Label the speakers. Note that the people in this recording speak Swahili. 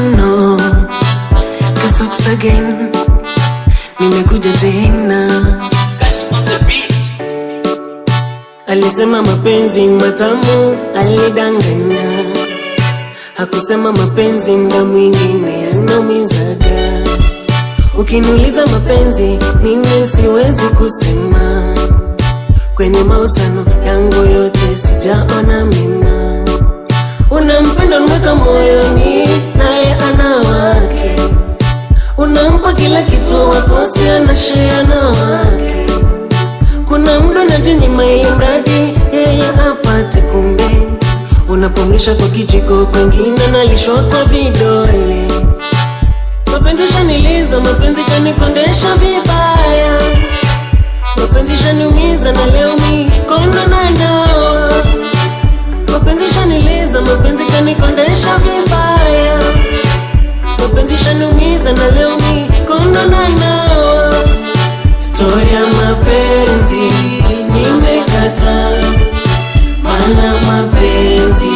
Speaker 1: no, Kasocks again, nimekuja tena. Alisema mapenzi matamu, alidanganya. Hakusema mapenzi mda mwingine yanaumizaga. Ukiniuliza mapenzi mimi siwezi kusema. Kwenye mahusiano yangu yote sijaona mema. Unampenda mweka moyoni, naye ana wake. Unampa kila kitu wakosi, anashare na wake. Kuna mdo na jinyima ili mradi yeye apate, kumbe unapomlisha kwa kijiko kwengine nalishwa kwa vidole. Mapenzi shaniliza, mapenzi kanikondesha vibaya. Mapenzi shaniumiza na leo mikono na dawa. Mapenzi shaniliza, mapenzi kanikondesha vibaya. Mapenzi shaniumiza na leo mikono na dawa. Story ya mapenzi nimekata, maana mapenzi